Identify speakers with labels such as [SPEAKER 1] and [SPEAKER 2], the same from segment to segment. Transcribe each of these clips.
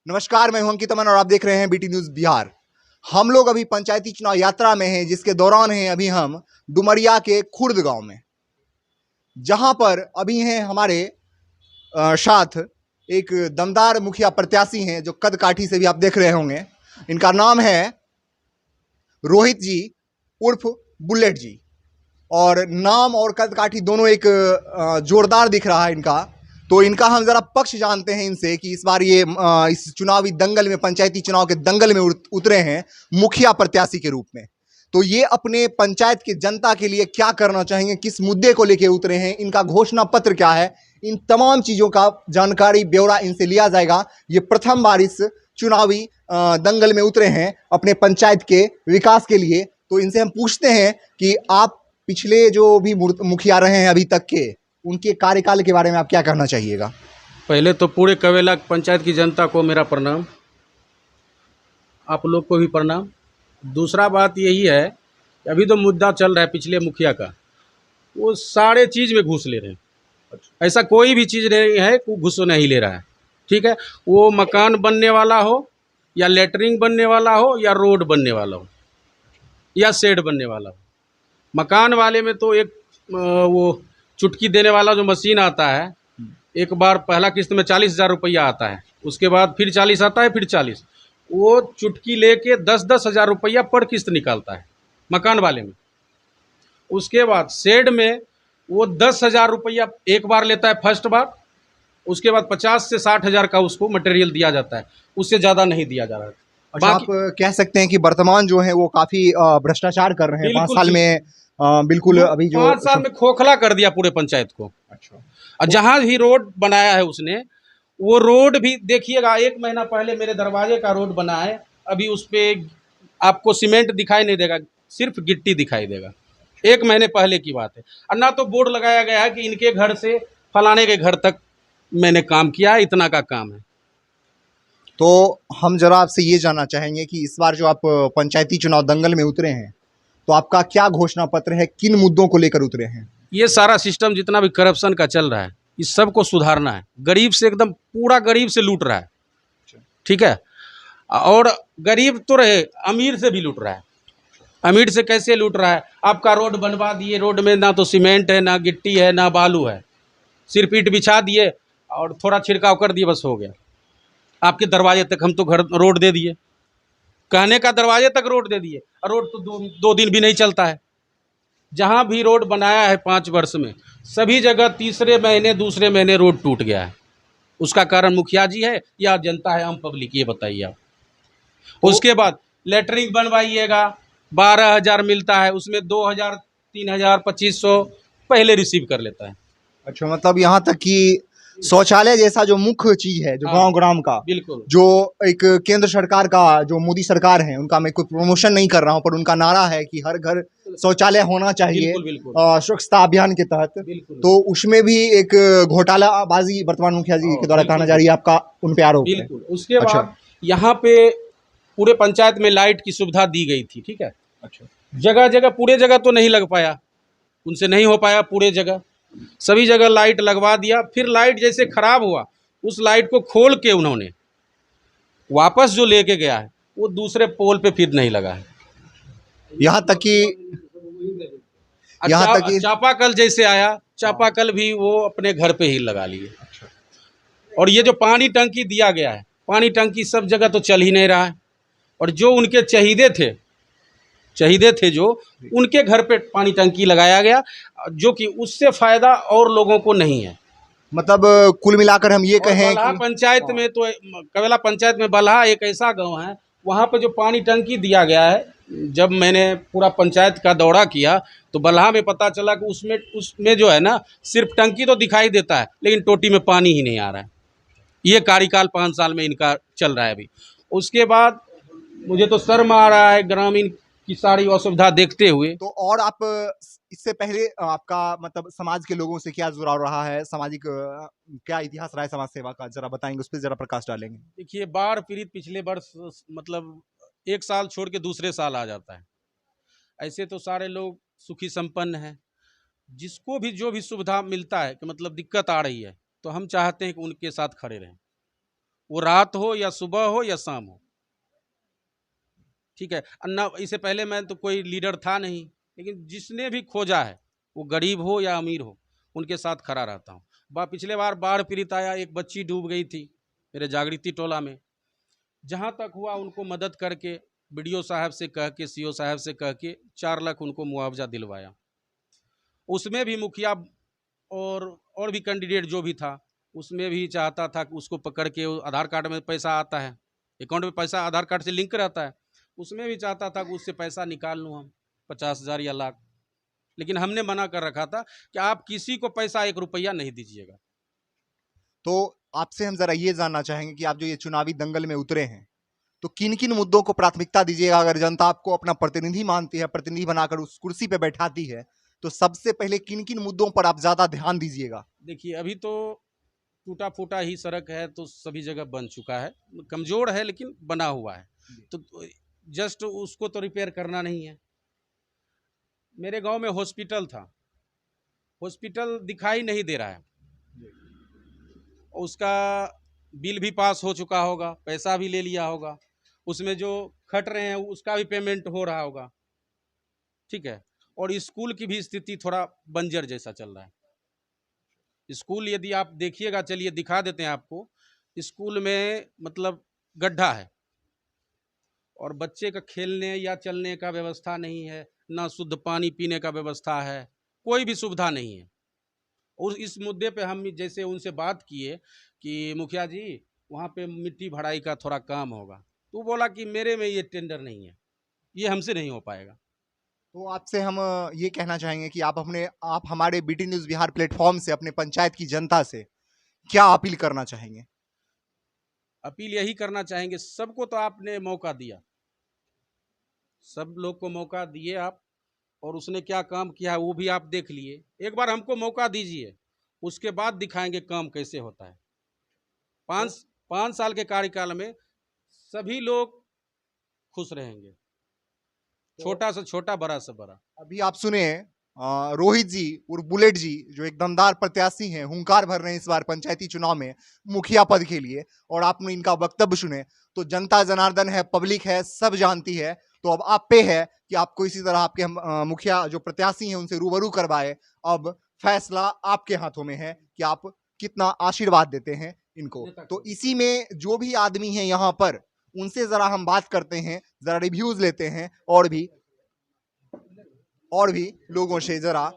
[SPEAKER 1] नमस्कार, मैं हूं अंकित अमन और आप देख रहे हैं बीटी न्यूज बिहार। हम लोग अभी पंचायती चुनाव यात्रा में हैं, जिसके दौरान हैं अभी हम डुमरिया के खुर्द गांव में, जहां पर अभी हैं हमारे साथ एक दमदार मुखिया प्रत्याशी हैं जो कद काठी से भी आप देख रहे होंगे। इनका नाम है रोहित जी उर्फ बुलेट जी, और नाम और कद काठी दोनों एक जोरदार दिख रहा है इनका। तो इनका हम जरा पक्ष जानते हैं इनसे कि इस बार ये इस चुनावी दंगल में, पंचायती चुनाव के दंगल में उतरे हैं मुखिया प्रत्याशी के रूप में। तो ये अपने पंचायत की जनता के लिए क्या करना चाहेंगे, किस मुद्दे को लेकर उतरे हैं, इनका घोषणा पत्र क्या है, इन तमाम चीजों का जानकारी ब्यौरा इनसे लिया जाएगा। ये प्रथम बार इस चुनावी दंगल में उतरे हैं अपने पंचायत के विकास के लिए। तो इनसे हम पूछते हैं कि आप पिछले जो भी मुखिया रहे हैं अभी तक के, उनके कार्यकाल के बारे में आप क्या कहना चाहिएगा।
[SPEAKER 2] पहले तो पूरे कवेला पंचायत की जनता को मेरा प्रणाम, आप लोग को भी प्रणाम। दूसरा बात यही है कि अभी तो मुद्दा चल रहा है पिछले मुखिया का, वो सारे चीज़ में घूस ले रहे हैं। ऐसा कोई भी चीज़ नहीं है कि घूस नहीं ले रहा है, ठीक है। वो मकान बनने वाला हो या लेटरिंग बनने वाला हो या रोड बनने वाला हो या शेड बनने वाला हो। मकान वाले में तो एक वो चुटकी देने वाला जो मशीन आता है, एक बार पहला किस्त में 40,000 रुपया आता है, उसके बाद फिर 40 आता है, फिर 40, वो चुटकी लेके 10-10 हज़ार रुपया पर किस्त निकालता है मकान वाले में। उसके बाद शेड में वो 10,000 रुपया एक बार लेता है फर्स्ट बार, उसके बाद 50 से 60 हज़ार का उसको मटेरियल दिया जाता है, उससे ज़्यादा नहीं दिया जा रहा है।
[SPEAKER 1] अच्छा, आप कह सकते हैं कि वर्तमान जो है वो काफी भ्रष्टाचार कर रहे हैं 5 साल में। बिल्कुल, अभी जो
[SPEAKER 2] 5 साल में खोखला कर दिया पूरे पंचायत को।
[SPEAKER 1] अच्छा,
[SPEAKER 2] और जहाँ भी रोड बनाया है उसने, वो रोड भी देखिएगा, 1 महीना पहले मेरे दरवाजे का रोड बना है, अभी उस पर आपको सीमेंट दिखाई नहीं देगा, सिर्फ गिट्टी दिखाई देगा। 1 महीने पहले की बात है। और ना तो बोर्ड लगाया गया है कि इनके घर से फलाने के घर तक मैंने काम किया है, इतना का काम है।
[SPEAKER 1] तो हम जरा आपसे ये जानना चाहेंगे कि इस बार जो आप पंचायती चुनाव दंगल में उतरे हैं, तो आपका क्या घोषणा पत्र है, किन मुद्दों को लेकर उतरे हैं।
[SPEAKER 2] ये सारा सिस्टम जितना भी करप्शन का चल रहा है, इस सब को सुधारना है। गरीब से एकदम पूरा गरीब से लूट रहा है, ठीक है। और गरीब तो रहे, अमीर से भी लूट रहा है। अमीर से कैसे लूट रहा है? आपका रोड बनवा दिए, रोड में ना तो सीमेंट है, ना गिट्टी है, ना बालू है, सिर्फ ईंट बिछा दिए और थोड़ा छिड़काव कर दिए, बस हो गया। आपके दरवाजे तक हम तो घर रोड दे दिए, कहने का दरवाजे तक रोड दे दिए, और रोड तो दो दिन भी नहीं चलता है। जहाँ भी रोड बनाया है 5 वर्ष में, सभी जगह तीसरे महीने दूसरे महीने रोड टूट गया है। उसका कारण मुखिया जी है या जनता है, आम पब्लिक, ये बताइए आप। उसके बाद लेटरिंग बनवाइएगा, 12,000 मिलता है, उसमें 2,000, 3,000, 2,500 पहले रिसीव कर लेता है।
[SPEAKER 1] अच्छा, मतलब यहाँ तक कि शौचालय जैसा जो मुख्य चीज है, जो गांव ग्राम का,
[SPEAKER 2] बिल्कुल,
[SPEAKER 1] जो एक केंद्र सरकार का, जो मोदी सरकार है, उनका मैं कोई प्रमोशन नहीं कर रहा हूँ, पर उनका नारा है कि हर घर शौचालय होना चाहिए, स्वच्छता अभियान के तहत। तो उसमें भी एक घोटालाबाजी वर्तमान मुखिया जी के द्वारा कहना जा रही है, आपका उन पे आरोप है।
[SPEAKER 2] बिल्कुल। उसके बाद यहाँ पे पूरे पंचायत में लाइट की सुविधा दी गई थी, ठीक है। अच्छा, जगह जगह, पूरे जगह तो नहीं लग पाया, उनसे नहीं हो पाया पूरे जगह, सभी जगह लाइट लगवा दिया। फिर लाइट जैसे खराब हुआ, उस लाइट को खोल के उन्होंने वापस जो लेके गया है, वो दूसरे पोल पे फिर नहीं लगा है।
[SPEAKER 1] यहाँ तक कि
[SPEAKER 2] चापाकल जैसे आया, चापाकल भी वो अपने घर पे ही लगा लिए। और ये जो पानी टंकी दिया गया है, पानी टंकी सब जगह तो चल ही नहीं रहा है। और जो उनके चहीदे थे जो उनके घर पे पानी टंकी लगाया गया, जो कि उससे फायदा और लोगों को नहीं है।
[SPEAKER 1] मतलब कुल मिलाकर हम ये कहें कि
[SPEAKER 2] पंचायत में तो, कवेला पंचायत में बलहा एक ऐसा गांव है, वहाँ पे जो पानी टंकी दिया गया है, जब मैंने पूरा पंचायत का दौरा किया तो बलहा में पता चला कि उसमें जो है ना, सिर्फ टंकी तो दिखाई देता है, लेकिन टोटी में पानी ही नहीं आ रहा है। ये कार्यकाल 5 साल में इनका चल रहा है अभी। उसके बाद मुझे तो शर्म आ रहा है ग्रामीण की सारी असुविधा देखते हुए।
[SPEAKER 1] तो और आप इससे पहले आपका मतलब समाज के लोगों से क्या जुड़ाव रहा है, सामाजिक क्या इतिहास रहा है समाज सेवा का, जरा बताएंगे, उस पर जरा प्रकाश डालेंगे।
[SPEAKER 2] देखिए, बाढ़ पीड़ित पिछले वर्ष मतलब 1 साल छोड़ के दूसरे साल आ जाता है। ऐसे तो सारे लोग सुखी संपन्न हैं, जिसको भी जो भी सुविधा मिलता है कि मतलब दिक्कत आ रही है, तो हम चाहते हैं कि उनके साथ खड़े रहें। वो रात हो या सुबह हो या शाम हो, ठीक है। ना इससे पहले मैं तो कोई लीडर था नहीं, लेकिन जिसने भी खोजा है वो गरीब हो या अमीर हो उनके साथ खड़ा रहता हूँ। पिछले बार बाढ़ पीड़ित आया, एक बच्ची डूब गई थी मेरे जागृति टोला में, जहाँ तक हुआ उनको मदद करके बीडीओ साहब से कह के, सीओ साहब से कह के 4 लाख उनको मुआवजा दिलवाया। उसमें भी मुखिया और भी कैंडिडेट जो भी था उसमें भी चाहता था कि उसको पकड़ के, आधार कार्ड में पैसा आता है, अकाउंट में पैसा आधार कार्ड से लिंक रहता है, उसमें भी चाहता था कि उससे पैसा निकाल लूँ हम 50,000 या लाख। लेकिन हमने मना कर रखा था कि आप किसी को पैसा 1 रुपया नहीं दीजिएगा।
[SPEAKER 1] तो आपसे हम जरा ये जानना चाहेंगे कि आप जो ये चुनावी दंगल में उतरे हैं, तो किन किन मुद्दों को प्राथमिकता दीजिएगा? अगर जनता आपको अपना प्रतिनिधि मानती है, प्रतिनिधि बनाकर उस कुर्सी पे बैठाती है, तो सबसे पहले किन किन मुद्दों पर आप ज्यादा ध्यान दीजिएगा?
[SPEAKER 2] देखिए, अभी तो टूटा फूटा ही सड़क है, तो सभी जगह बन चुका है, कमजोर है लेकिन बना हुआ है, तो जस्ट उसको तो रिपेयर करना नहीं है। मेरे गांव में हॉस्पिटल था, हॉस्पिटल दिखाई नहीं दे रहा है, उसका बिल भी पास हो चुका होगा, पैसा भी ले लिया होगा, उसमें जो खट रहे हैं उसका भी पेमेंट हो रहा होगा, ठीक है। और स्कूल की भी स्थिति थोड़ा बंजर जैसा चल रहा है। स्कूल यदि आप देखिएगा, चलिए दिखा देते हैं आपको, स्कूल में मतलब गड्ढा है और बच्चे का खेलने या चलने का व्यवस्था नहीं है, ना शुद्ध पानी पीने का व्यवस्था है, कोई भी सुविधा नहीं है। और इस मुद्दे पे हम जैसे उनसे बात किए कि मुखिया जी वहाँ पे मिट्टी भराई का थोड़ा काम होगा, तो बोला कि मेरे में ये टेंडर नहीं है, ये हमसे नहीं हो पाएगा।
[SPEAKER 1] तो आपसे हम ये कहना चाहेंगे कि आप हमारे बीटी न्यूज बिहार प्लेटफॉर्म से अपने पंचायत की जनता से क्या अपील करना चाहेंगे?
[SPEAKER 2] अपील यही करना चाहेंगे, सबको तो आपने मौका दिया, सब लोग को मौका दिए आप, और उसने क्या काम किया है वो भी आप देख लिए। एक बार हमको मौका दीजिए, उसके बाद दिखाएंगे काम कैसे होता है। 5 साल के कार्यकाल में सभी लोग खुश रहेंगे, छोटा से छोटा, बड़ा से बड़ा।
[SPEAKER 1] अभी आप सुने रोहित जी और बुलेट जी, जो एक दमदार प्रत्याशी हैं, हुंकार भर रहे हैं इस बार पंचायती चुनाव में मुखिया पद के लिए, और आपने इनका वक्तव्य सुने, तो जनता जनार्दन है, पब्लिक है, सब जानती है। तो अब आप पे है कि आपको इसी तरह आपके मुखिया जो प्रत्याशी हैं उनसे रूबरू करवाए। अब फैसला आपके हाथों में है कि आप कितना आशीर्वाद देते हैं इनको। तो इसी में जो भी आदमी है यहाँ पर, उनसे जरा हम बात करते हैं, जरा रिव्यूज लेते हैं, और भी लोगों से जरा।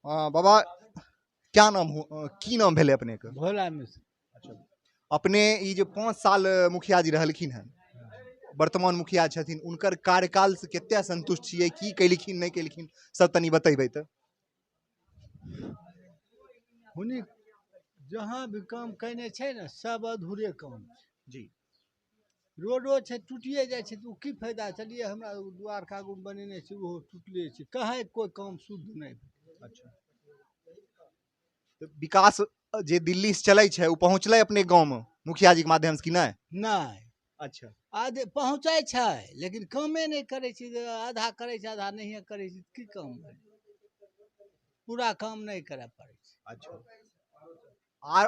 [SPEAKER 1] बाबा, क्या नाम हो, की नाम भेले अपने के?
[SPEAKER 3] भोला मिश्र।
[SPEAKER 1] अच्छा, अपने ई जो 5 साल मुखिया जी रहलखिन हैं, वर्तमान मुखिया छथिन, उनकर कार्यकाल से कितना संतुष्ट छियै? की कैलखिन नहीं कैलखिन, सब तनी बतेबै तो।
[SPEAKER 3] हुनी जहाँ भी काम कने छै ने, सब अधूरे काम
[SPEAKER 1] जी।
[SPEAKER 3] रोडो छै टूटिए जाइ छै, तो की फायदा? चलिए हमरा द्वार कागू बनेने छै, वो टूटले छै, कहाँ कोई काम शुद्ध नहीं।
[SPEAKER 1] अच्छा, तो विकास जे दिल्ली से चलै छै, वो पहुँचलै अपने गांव में मुखिया जी के माध्यम से कि नहीं?
[SPEAKER 3] नहीं,
[SPEAKER 1] अच्छा,
[SPEAKER 3] आधे पहुँचे छै लेकिन कामे नहीं करे छै, आधा करे छै आधा नहीं करे छै, की काम पूरा काम नहीं करे पड़े छै।
[SPEAKER 1] अच्छा,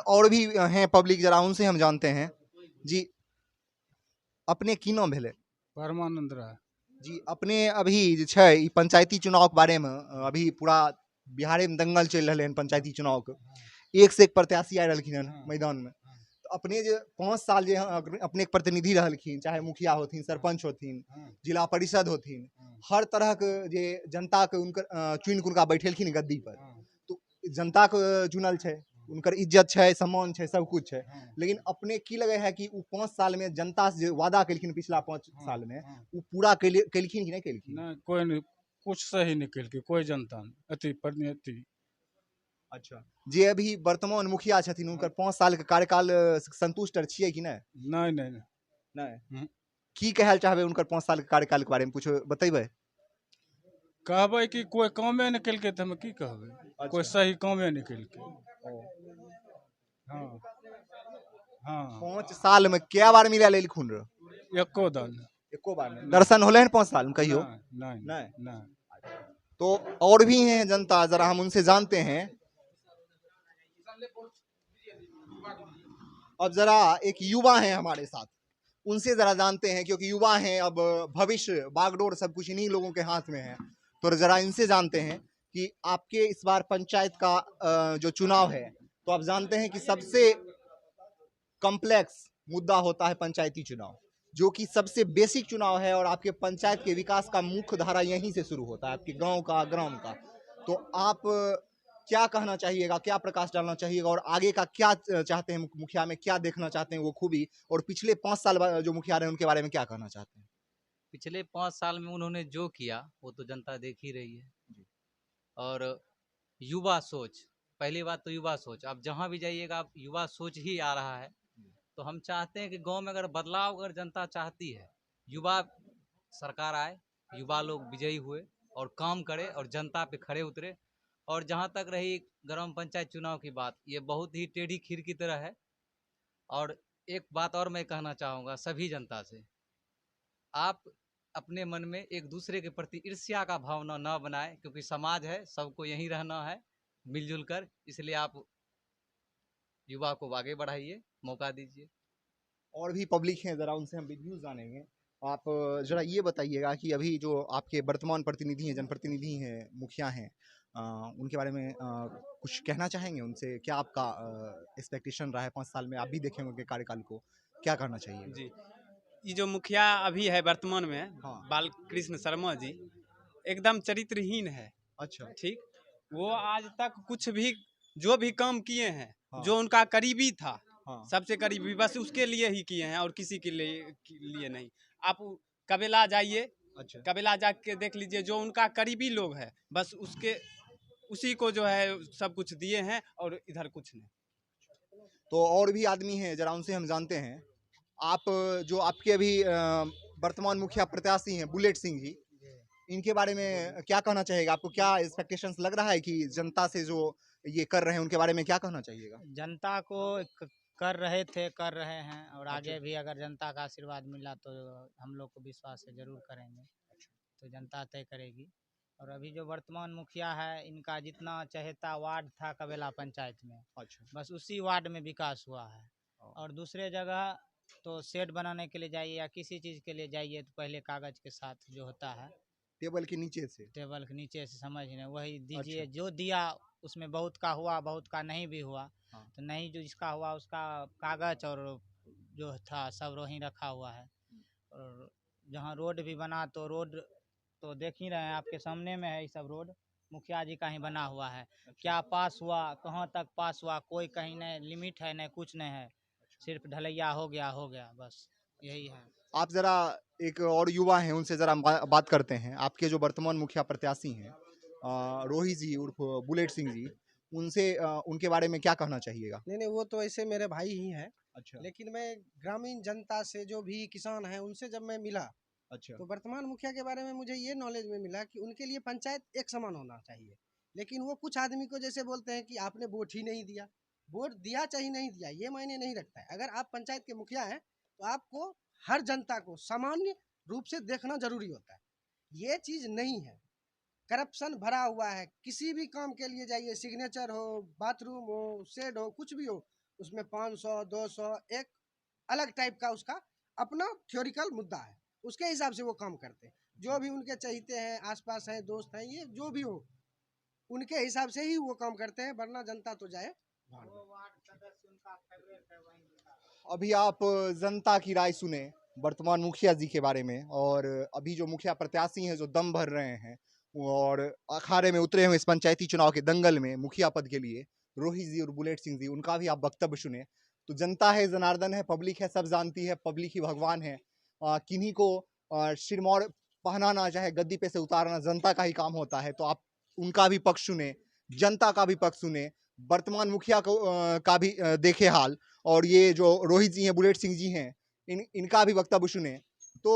[SPEAKER 1] और भी हैं पब्लिक, जरा उनसे हम जानते हैं। जी, अपने की नाम भेले?
[SPEAKER 3] परमानंद राय
[SPEAKER 1] जी, अपने अभी जे छै ई पंचायती चुनाव के बारे में अभी पूरा बिहार में दंगल चल रहे हैं पंचायती चुनाव के, एक से एक प्रत्याशी आ रहलखिन हन मैदान में। तो अपने जो 5 साल जे अपने एक प्रतिनिधि रहलखिन, चाहे मुखिया होथिन, सरपंच होथिन, जिला परिषद होथिन, हर तरह के जे जनता के उनकर चुन के उनका बैठेलखिन गद्दी पर, तो जनता के चुनल छै, उनकर इज्जत छै, सम्मान छै, सब कुछ छै। लेकिन अपने की लगे है कि वो 5 साल में जनता से जो वादा केलखिन पिछला 5 साल में, वो पूरा केलखिन कि नहीं केलखिन?
[SPEAKER 4] नहीं, कोई नहीं, कुछ सही नहीं केलकै, कोई जनता नहीं अति प्रतिनिधि।
[SPEAKER 1] अच्छा, जे अभी वर्तमान मुखिया छथिन, उनकर 5 साल के कार्यकाल संतुष्ट छियै कि नहीं?
[SPEAKER 4] नहीं नहीं नहीं,
[SPEAKER 1] नहीं। की कहल चाहबे उनकर 5 साल के कार्यकाल के बारे में कुछ बतेबै?
[SPEAKER 4] कहबै कि कोई कामे नहीं केलकै तो हम की कहबै? कोई सही कामे नहीं केलकै। हाँ हाँ,
[SPEAKER 1] 5 साल में क्या बार मिला लेलखुन रे?
[SPEAKER 4] एको दल
[SPEAKER 1] एको बार नहीं। दर्शन होले हैं 5 साल में कहियो?
[SPEAKER 4] नहीं नहीं
[SPEAKER 1] नहीं।
[SPEAKER 4] नहीं।
[SPEAKER 1] तो और भी हैं जनता, जरा हम उनसे जानते हैं। अब जरा एक युवा है हमारे साथ, उनसे जरा जानते हैं, क्योंकि युवा हैं, अब भविष्य बागडोर सब कुछ इन्हीं लोगों के हाथ में है। तो जरा इनसे जानते हैं कि आपके इस बार पंचायत का जो चुनाव है, तो आप जानते हैं कि सबसे कॉम्प्लेक्स मुद्दा होता है पंचायती चुनाव, जो कि सबसे बेसिक चुनाव है, और आपके पंचायत के विकास का मुख्य धारा यहीं से शुरू होता है, आपके गांव का, ग्राम का। तो आप क्या कहना चाहिएगा, क्या प्रकाश डालना चाहिएगा, और आगे का क्या चाहते हैं, मुखिया में क्या देखना चाहते हैं वो खूबी, और पिछले 5 साल जो मुखिया रहे उनके बारे में क्या कहना चाहते हैं?
[SPEAKER 5] पिछले 5 साल में उन्होंने जो किया वो तो जनता देख ही रही है। और युवा सोच, पहली बात तो युवा सोच, आप जहाँ भी जाइएगा आप युवा सोच ही आ रहा है। तो हम चाहते हैं कि गांव में अगर बदलाव अगर जनता चाहती है, युवा सरकार आए, युवा लोग विजयी हुए और काम करे और जनता पे खड़े उतरे। और जहाँ तक रही ग्राम पंचायत चुनाव की बात, ये बहुत ही टेढ़ी खीर की तरह है। और एक बात और मैं कहना चाहूँगा सभी जनता से, आप अपने मन में एक दूसरे के प्रति ईर्ष्या का भावना न बनाए, क्योंकि समाज है, सबको यहीं रहना है मिलजुल कर। इसलिए आप युवा को आगे बढ़ाइए, मौका दीजिए।
[SPEAKER 1] और भी पब्लिक हैं, जरा उनसे हम व्यूज जानेंगे। आप जरा ये बताइएगा कि अभी जो आपके वर्तमान प्रतिनिधि हैं, जनप्रतिनिधि हैं, मुखिया हैं, उनके बारे में कुछ कहना चाहेंगे उनसे? क्या आपका एक्सपेक्टेशन रहा है 5 साल में? आप भी देखेंगे उनके कार्यकाल को, क्या करना चाहिए?
[SPEAKER 6] जी, ये जो मुखिया अभी है वर्तमान में,
[SPEAKER 1] हाँ।
[SPEAKER 6] बालकृष्ण शर्मा जी, एकदम चरित्रहीन है।
[SPEAKER 1] अच्छा।
[SPEAKER 6] ठीक, वो आज तक कुछ भी जो भी काम किए हैं,
[SPEAKER 1] हाँ।
[SPEAKER 6] जो उनका करीबी था,
[SPEAKER 1] हाँ।
[SPEAKER 6] सबसे करीबी, बस उसके लिए ही किए हैं और किसी के लिए नहीं। आप कबीला जाइए,
[SPEAKER 1] अच्छा।
[SPEAKER 6] कबीला जाके देख लीजिए, जो उनका करीबी लोग है बस उसी को जो है सब कुछ दिए हैं और इधर कुछ नहीं।
[SPEAKER 1] तो और भी आदमी हैं, जरा उनसे हम जानते हैं। आप जो आपके अभी वर्तमान मुखिया प्रत्याशी हैं बुलेट सिंह जी, इनके बारे में क्या कहना चाहिएगा? आपको क्या एक्सपेक्टेशंस लग रहा है कि जनता से जो ये कर रहे हैं उनके बारे में क्या कहना चाहिएगा?
[SPEAKER 7] जनता को कर रहे थे, कर रहे हैं, और आगे
[SPEAKER 1] अच्छा।
[SPEAKER 7] भी अगर जनता का आशीर्वाद मिला तो हम लोग को विश्वास है जरूर करेंगे। तो जनता तय करेगी। और अभी जो वर्तमान मुखिया है, इनका जितना चहेता वार्ड था कबेला पंचायत में,
[SPEAKER 1] अच्छा।
[SPEAKER 7] बस उसी वार्ड में विकास हुआ है। और दूसरे जगह तो शेड बनाने के लिए जाइए या किसी चीज़ के लिए जाइए तो पहले कागज के साथ जो होता है,
[SPEAKER 1] टेबल के नीचे से।
[SPEAKER 7] टेबल के नीचे से समझ नहीं, वही दीजिए।
[SPEAKER 1] अच्छा।
[SPEAKER 7] जो दिया उसमें बहुत का हुआ, बहुत का नहीं भी हुआ।
[SPEAKER 1] हाँ।
[SPEAKER 7] तो नहीं, जो जिसका हुआ उसका कागज और जो था सब वहीं रखा हुआ है। और जहाँ रोड भी बना तो रोड तो देख ही रहे हैं, आपके सामने में है, ये सब रोड मुखिया जी का ही बना हुआ है। क्या पास हुआ, कहाँ तक पास हुआ, कोई कहीं नहीं लिमिट है, नहीं कुछ नहीं है, सिर्फ ढलैया हो गया, बस यही है।
[SPEAKER 1] आप जरा एक और युवा हैं, उनसे जरा बात करते हैं। आपके जो वर्तमान मुखिया प्रत्याशी हैं रोहित जी उर्फ बुलेट सिंह जी, उनसे उनके बारे में क्या कहना चाहिएगा?
[SPEAKER 8] नहीं, वो तो ऐसे मेरे भाई ही हैं।
[SPEAKER 1] अच्छा।
[SPEAKER 8] लेकिन मैं ग्रामीण जनता से, जो भी किसान हैं, उनसे जब मैं मिला
[SPEAKER 1] अच्छा।
[SPEAKER 8] तो वर्तमान मुखिया के बारे में मुझे ये नॉलेज में मिला कि उनके लिए पंचायत एक समान होना चाहिए। लेकिन वो कुछ आदमी को जैसे बोलते हैं कि आपने वोट ही नहीं दिया, वोट दिया चाहे नहीं दिया ये मायने नहीं रखता है। अगर आप पंचायत के मुखिया हैं तो आपको हर जनता को सामान्य रूप से देखना जरूरी होता है। ये चीज़ नहीं है, करप्शन भरा हुआ है। किसी भी काम के लिए जाइए, सिग्नेचर हो, बाथरूम हो, शेड हो, कुछ भी हो, उसमें 500 200 एक अलग टाइप का उसका अपना थ्योरिकल मुद्दा है, उसके हिसाब से वो काम करते हैं। जो भी उनके चाहते हैं, आसपास हैं, दोस्त हैं, ये जो भी हो, उनके हिसाब से ही वो काम करते हैं, वरना जनता तो जाए।
[SPEAKER 1] अभी आप जनता की राय सुने वर्तमान मुखिया जी के बारे में, और अभी जो मुखिया प्रत्याशी हैं जो दम भर रहे हैं और अखाड़े में उतरे हुए इस पंचायती चुनाव के दंगल में मुखिया पद के लिए, रोहित जी और बुलेट सिंह जी, उनका भी आप वक्तव्य सुने। तो जनता है, जनार्दन है, पब्लिक है, सब जानती है, पब्लिक ही भगवान है। किन्हीं को सिरमौर पहनाना, चाहे गद्दी पे से उतारना जनता का ही काम होता है। तो आप उनका भी पक्ष सुने, जनता का भी पक्ष सुने, वर्तमान मुखिया को का भी देखे हाल, और ये जो रोहित जी हैं, बुलेट सिंह जी हैं, इनका भी वक्तव्य सुने। तो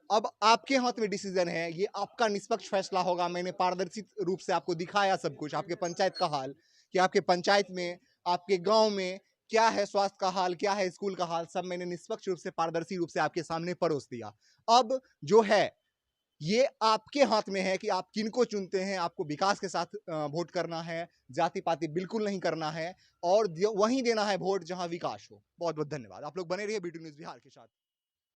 [SPEAKER 1] अब आपके हाथ में डिसीजन है, ये आपका निष्पक्ष फैसला होगा। मैंने पारदर्शी रूप से आपको दिखाया सब कुछ, आपके पंचायत का हाल, कि आपके पंचायत में, आपके गांव में क्या है, स्वास्थ्य का हाल क्या है, स्कूल का हाल, सब मैंने निष्पक्ष रूप से, पारदर्शी रूप से आपके सामने परोस दिया। अब जो है ये आपके हाथ में है कि आप किनको चुनते हैं। आपको विकास के साथ वोट करना है, जाति पाति बिल्कुल नहीं करना है और वहीं देना है वोट जहां विकास हो। बहुत बहुत धन्यवाद। आप लोग बने रहिए बीटी न्यूज़ बिहार के साथ।